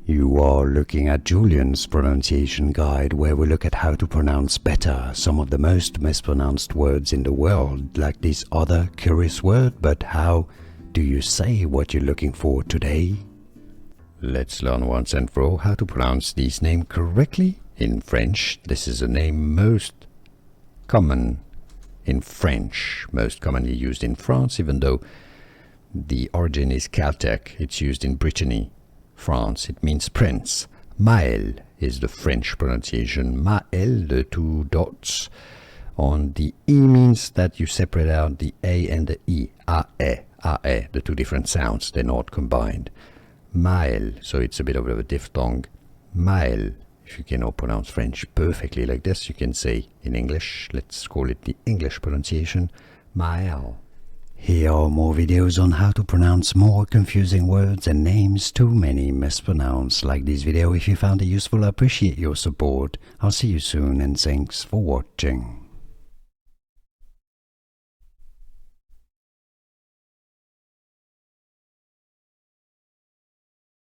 You are looking at Julian's pronunciation guide, where we look at how to pronounce better some of the most mispronounced words in the world, like this other curious word. But how do you say what you're looking for today? Let's learn once and for all how to pronounce this name correctly. In French, this is a name most common in French, most commonly used in France, even though the origin is Celtic. It's used in Brittany, France. It means prince. Maël is the French pronunciation. Maël, the two dots on the E means that you separate out the A and the E. A, the two different sounds, they're not combined. Maël, so it's a bit of a diphthong. Maël. If you cannot pronounce French perfectly like this, you can say in English, let's call it the English pronunciation, Maël. Here are more videos on how to pronounce more confusing words and names too many mispronounced. Like this video if you found it useful. I appreciate your support. I'll see you soon and thanks for watching.